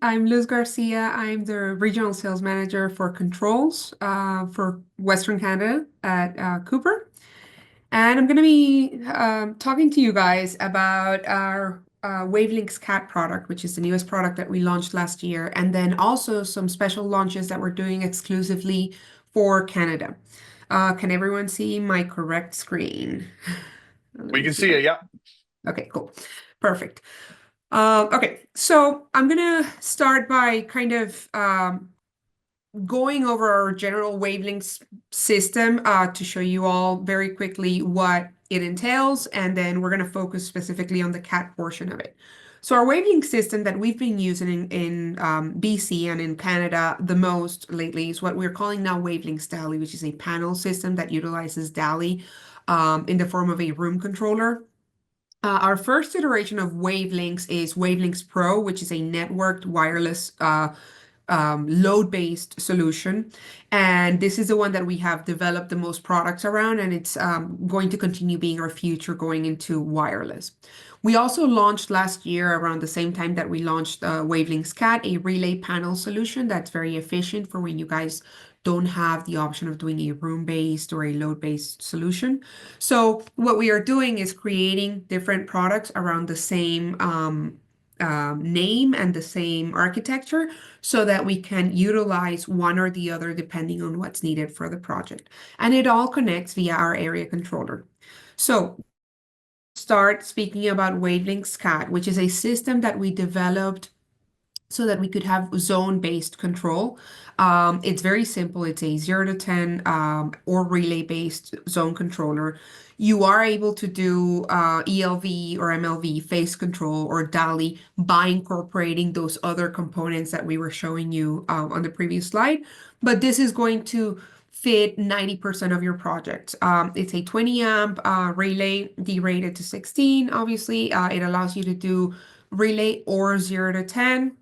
I'm Luz Garcia. I'm the regional sales manager for controls for Western Canada at Cooper. And I'm going to be talking to you guys about our WaveLinx CAT product, which is the newest product that we launched last year, and then also some special launches that we're doing exclusively for Canada. Can everyone see my correct screen? Let We me can see if see I it. Yeah. Okay, cool. Perfect. Okay, so I'm gonna start by kind of going over our general wavelengths system to show you all very quickly what it entails, and then we're gonna focus specifically on the CAT portion of it. So our wavelength system that we've been using in BC and in Canada the most lately is what we're calling now WaveLinx DALI, which is a panel system that utilizes DALI in the form of a room controller. Our first iteration of WaveLinx is WaveLinx Pro, which is a networked wireless load-based solution. And this is the one that we have developed the most products around, and it's going to continue being our future going into wireless. We also launched last year, around the same time that we launched WaveLinx CAT, a relay panel solution that's very efficient for when you guys don't have the option of doing a room-based or a load-based solution. So what we are doing is creating different products around the same name and the same architecture so that we can utilize one or the other depending on what's needed for the project. And it all connects via our area controller. So start speaking about WaveLinx CAT, which is a system that we developed so that we could have zone-based control. It's very simple. It's a 0 to 10 or relay-based zone controller. You are able to do ELV or MLV, phase control, or DALI by incorporating those other components that we were showing you on the previous slide. But this is going to fit 90% of your project. It's a 20 amp relay derated to 16, obviously. It allows you to do relay or 0 to 10.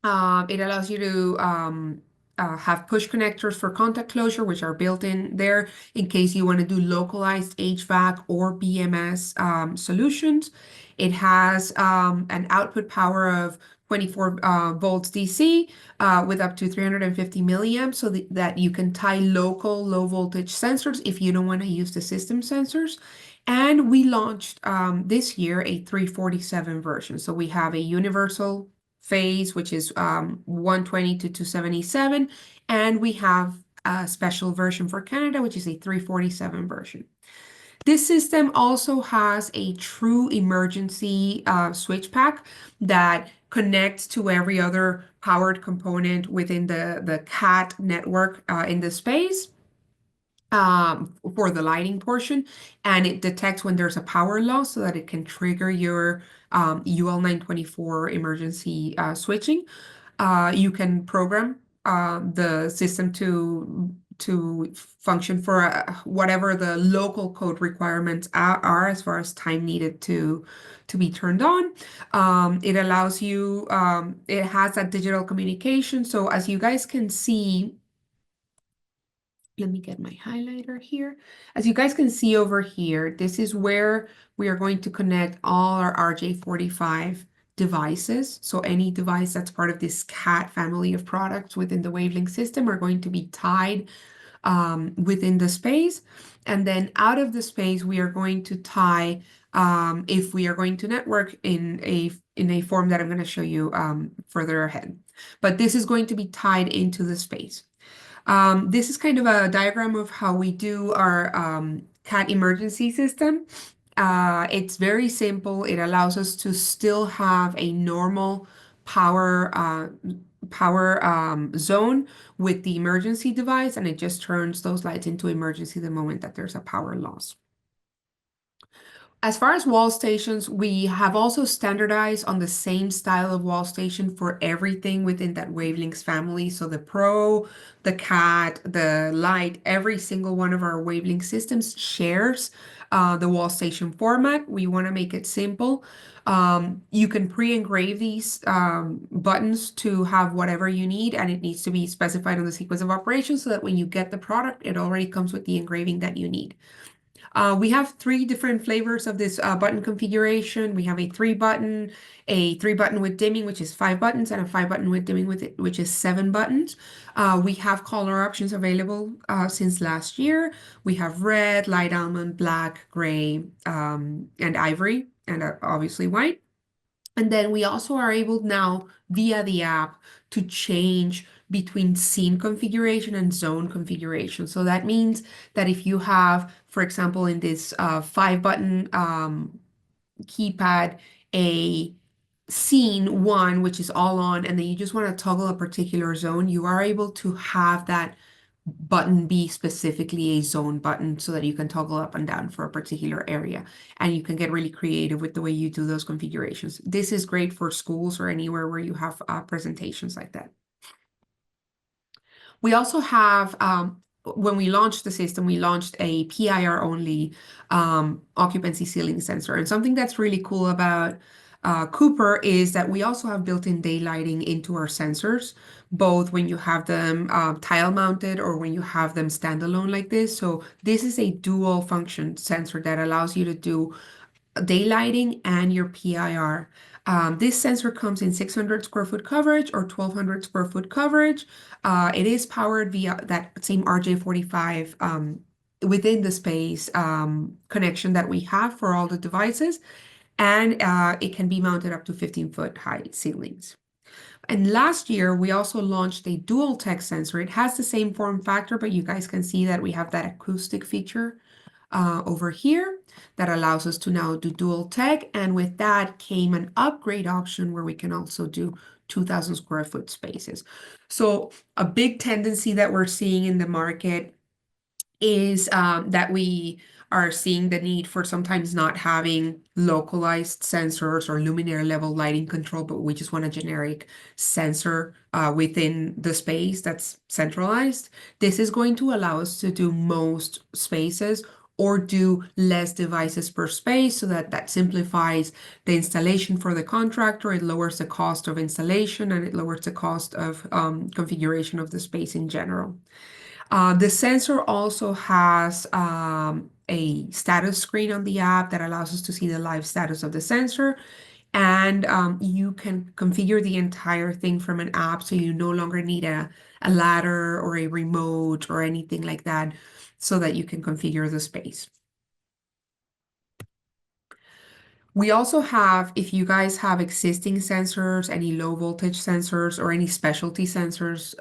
It allows you to have push connectors for contact closure, which are built in there in case you want to do localized HVAC or BMS solutions. It has an output power of 24 volts DC with up to 350 milliamps so that you can tie local low voltage sensors if you don't want to use the system sensors. And we launched this year a 347 version. So we have a universal phase, which is 120 to 277, and we have a special version for Canada, which is a 347 version. This system also has a true emergency switch pack that connects to every other powered component within the CAT network in the space for the lighting portion, and it detects when there's a power loss so that it can trigger your UL 924 emergency switching. You can program the system to function for whatever the local code requirements are as far as time needed to be turned on. It allows you, it has that digital communication. So as you guys can see, let me get my highlighter here. As you guys can see over here, this is where we are going to connect all our RJ45 devices. So any device that's part of this CAT family of products within the WaveLinx system are going to be tied within the space. And then out of the space, we are going to tie, if we are going to network in a form that I'm going to show you further ahead. But this is going to be tied into the space. This is kind of a diagram of how we do our CAT emergency system. It's very simple. It allows us to still have a normal power zone with the emergency device, and it just turns those lights into emergency the moment that there's a power loss. As far as wall stations, we have also standardized on the same style of wall station for everything within that WaveLinx family. So the Pro, the CAT, the Lite, every single one of our WaveLinx systems shares the wall station format. We want to make it simple. You can pre-engrave these buttons to have whatever you need, and it needs to be specified on the sequence of operations so that when you get the product, it already comes with the engraving that you need. We have three different flavors of this button configuration. We have a three button with dimming, which is 5 buttons, and a 5 button with dimming, which is 7 buttons. We have color options available since last year. We have red, light almond, black, gray, and ivory, and obviously white. And then we also are able now via the app to change between scene configuration and zone configuration. So that means that if you have, for example, in this 5 button keypad, a scene one, which is all on, and then you just want to toggle a particular zone, you are able to have that button be specifically a zone button so that you can toggle up and down for a particular area. And you can get really creative with the way you do those configurations. This is great for schools or anywhere where you have presentations like that. We also have, when we launched the system, we launched a PIR only occupancy ceiling sensor. And something that's really cool about Cooper is that we also have built-in daylighting into our sensors, both when you have them tile mounted or when you have them standalone like this. So this is a dual function sensor that allows you to do daylighting and your PIR. This sensor comes in 600 square foot coverage or 1200 square foot coverage. It is powered via that same RJ45 within the space connection that we have for all the devices, and it can be mounted up to 15-foot high ceilings. And last year, we also launched a dual tech sensor. It has the same form factor, but you guys can see that we have that acoustic feature over here that allows us to now do dual tech. And with that came an upgrade option where we can also do 2,000 square foot spaces. So a big tendency that we're seeing in the market is that we are seeing the need for sometimes not having localized sensors or luminaire level lighting control, but we just want a generic sensor within the space that's centralized. This is going to allow us to do most spaces or do less devices per space so that simplifies the installation for the contractor. It lowers the cost of installation and it lowers the cost of configuration of the space in general. The sensor also has a status screen on the app that allows us to see the live status of the sensor. And you can configure the entire thing from an app, so you no longer need a ladder or a remote or anything like that, so that you can configure the space. We also have, if you guys have existing sensors, any low voltage sensors or any specialty sensors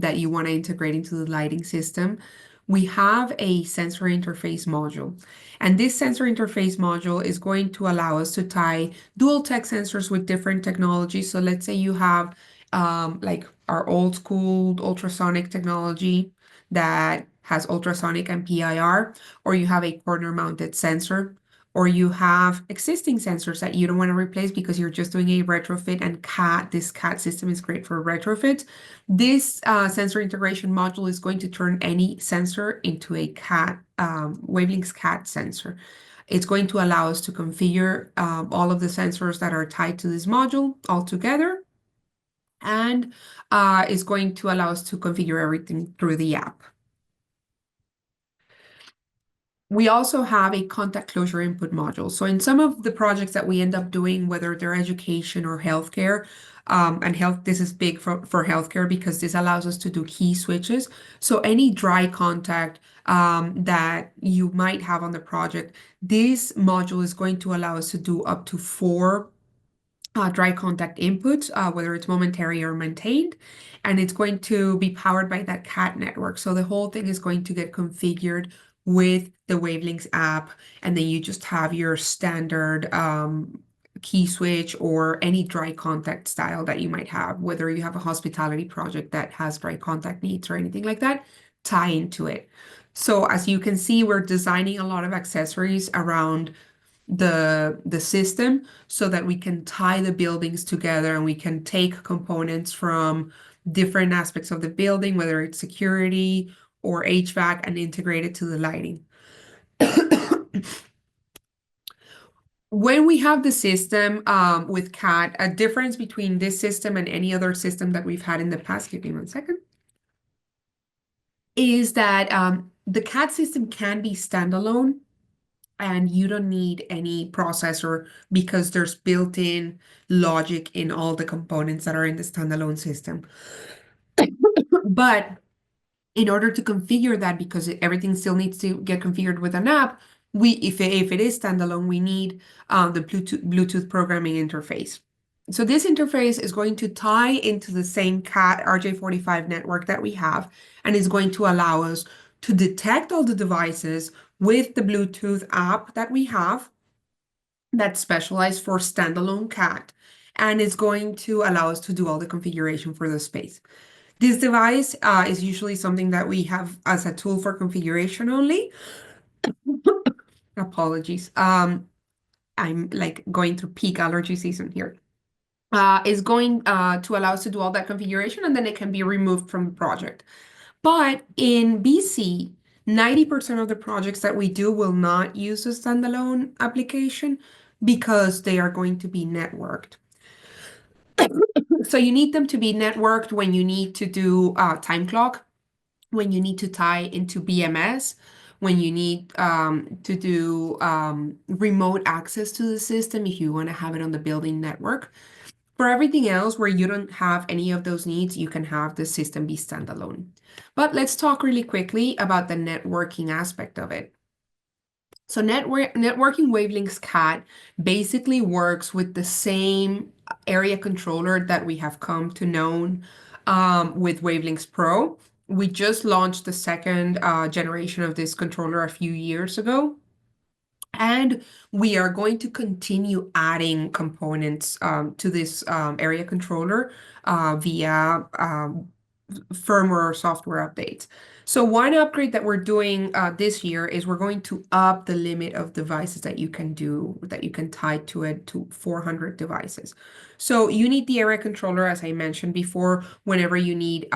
that you want to integrate into the lighting system, we have a sensor interface module. And this sensor interface module is going to allow us to tie dual tech sensors with different technologies. So let's say you have like our old school ultrasonic technology that has ultrasonic and PIR, or you have a corner mounted sensor, or you have existing sensors that you don't want to replace because you're just doing a retrofit, and this CAT system is great for retrofit. This sensor integration module is going to turn any sensor into a CAT, WaveLinx CAT sensor. It's going to allow us to configure all of the sensors that are tied to this module all together, and is going to allow us to configure everything through the app. We also have a contact closure input module. So in some of the projects that we end up doing, whether they're education or healthcare, and this is big for healthcare because this allows us to do key switches. So any dry contact that you might have on the project, this module is going to allow us to do up to 4 dry contact inputs, whether it's momentary or maintained, and it's going to be powered by that CAT network. So the whole thing is going to get configured with the WaveLinx app, and then you just have your standard key switch or any dry contact style that you might have, whether you have a hospitality project that has dry contact needs or anything like that, tie into it. So as you can see, we're designing a lot of accessories around the system so that we can tie the buildings together and we can take components from different aspects of the building, whether it's security or HVAC, and integrate it to the lighting. When we have the system with CAT, a difference between this system and any other system that we've had in the past, give me 1 second, is that the CAT system can be standalone and you don't need any processor because there's built-in logic in all the components that are in the standalone system. But in order to configure that, because everything still needs to get configured with an app, if it is standalone, we need the Bluetooth programming interface. So this interface is going to tie into the same CAT RJ45 network that we have, and is going to allow us to detect all the devices with the Bluetooth app that we have that's specialized for standalone CAT, and it's going to allow us to do all the configuration for the space. This device is usually something that we have as a tool for configuration only. Apologies. I'm like going through peak allergy season here. Is going to allow us to do all that configuration, and then it can be removed from the project. But in BC, 90% of the projects that we do will not use a standalone application because they are going to be networked. So you need them to be networked when you need to do time clock, when you need to tie into BMS, when you need to do remote access to the system if you want to have it on the building network. For everything else where you don't have any of those needs, you can have the system be standalone. But let's talk really quickly about the networking aspect of it. So networking WaveLinx CAT basically works with the same area controller that we have come to know with WaveLinx Pro. We just launched the second generation of this controller a few years ago. And we are going to continue adding components to this area controller via firmware or software updates. So one upgrade that we're doing this year is we're going to up the limit of devices that you can do, that you can tie to it, to 400 devices. So you need the area controller, as I mentioned before, whenever you need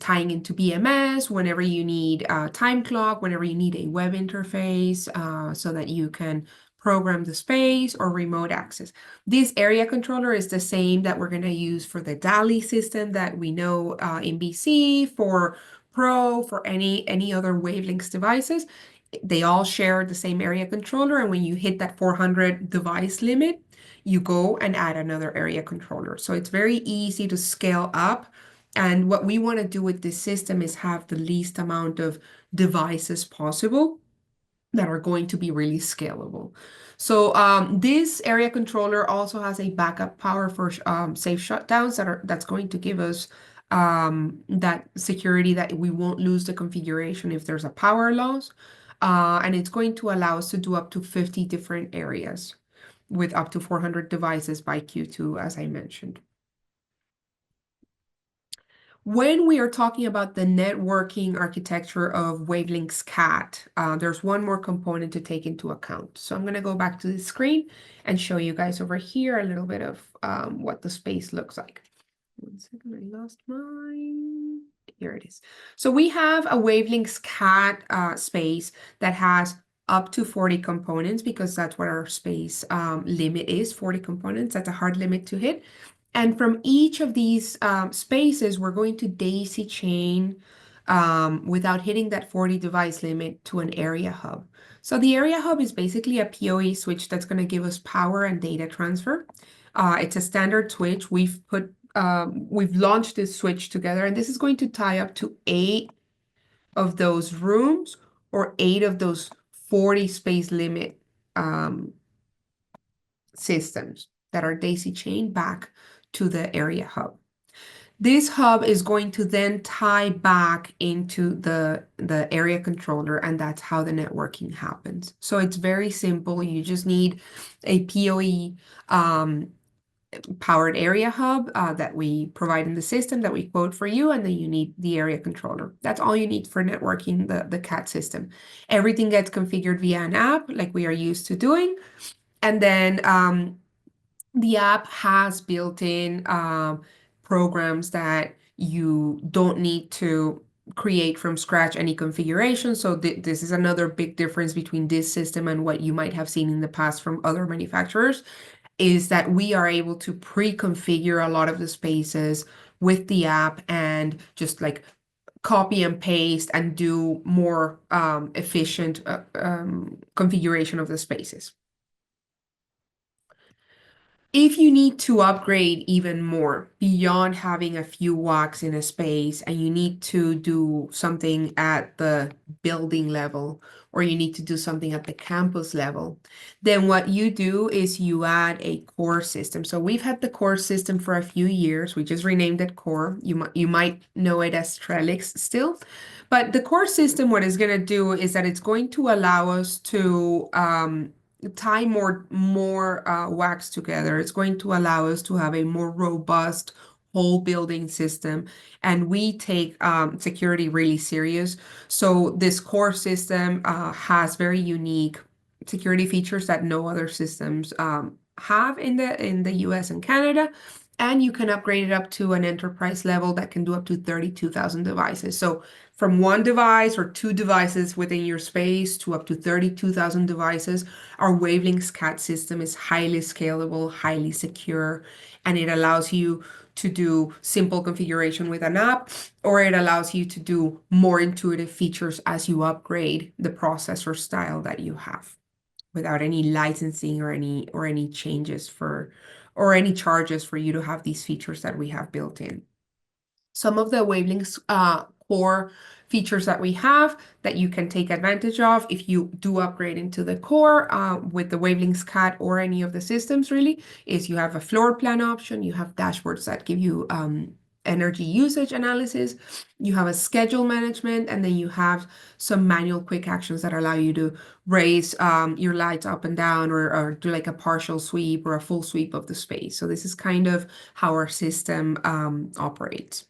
tying into BMS, whenever you need time clock, whenever you need a web interface so that you can program the space or remote access. This area controller is the same that we're going to use for the DALI system that we know in BC, for Pro, for any other WaveLinx devices. They all share the same area controller, and when you hit that 400 device limit, you go and add another area controller. So it's very easy to scale up. And what we want to do with this system is have the least amount of devices possible that are going to be really scalable. So this area controller also has a backup power for safe shutdowns that's going to give us that security that we won't lose the configuration if there's a power loss. And it's going to allow us to do up to 50 different areas with up to 400 devices by Q2, as I mentioned. When we are talking about the networking architecture of WaveLinx CAT, there's one more component to take into account. So I'm going to go back to the screen and show you guys over here a little bit of what the space looks like. One second, I lost mine. Here it is. So we have a WaveLinx CAT space that has up to 40 components, because that's what our space limit is, 40 components. That's a hard limit to hit. And from each of these spaces, we're going to daisy chain without hitting that 40 device limit to an area hub. So the area hub is basically a PoE switch that's going to give us power and data transfer. It's a standard switch. We've launched this switch together, and this is going to tie up to 8 of those rooms or 8 of those 40 space limit systems that are daisy chained back to the area hub. This hub is going to then tie back into the area controller, and that's how the networking happens. So it's very simple. You just need a PoE powered area hub that we provide in the system that we quote for you, and then you need the area controller. That's all you need for networking the CAT system. Everything gets configured via an app like we are used to doing. And then the app has built-in programs that you don't need to create from scratch any configuration. So this is another big difference between this system and what you might have seen in the past from other manufacturers, is that we are able to pre-configure a lot of the spaces with the app and just like copy and paste and do more efficient configuration of the spaces. If you need to upgrade even more beyond having a few walks in a space and you need to do something at the building level or you need to do something at the campus level, then what you do is you add a core system. So we've had the core system for a few years. We just renamed it core. You might know it as Trellix still. But the core system, what it's going to do is that it's going to allow us to tie more wax together. It's going to allow us to have a more robust whole building system, and we take security really serious. So this core system has very unique security features that no other systems have in the US and Canada. And you can upgrade it up to an enterprise level that can do up to 32,000 devices. So from one device or two devices within your space to up to 32,000 devices, our WaveLinx CAT system is highly scalable, highly secure, and it allows you to do simple configuration with an app, or it allows you to do more intuitive features as you upgrade the processor style that you have without any licensing or any changes for or any charges for you to have these features that we have built in. Some of the WaveLinx core features that we have that you can take advantage of if you do upgrade into the core with the WaveLinx CAT or any of the systems really is you have a floor plan option, you have dashboards that give you energy usage analysis, you have a schedule management, and then you have some manual quick actions that allow you to raise your lights up and down or do like a partial sweep or a full sweep of the space. So this is kind of how our system operates.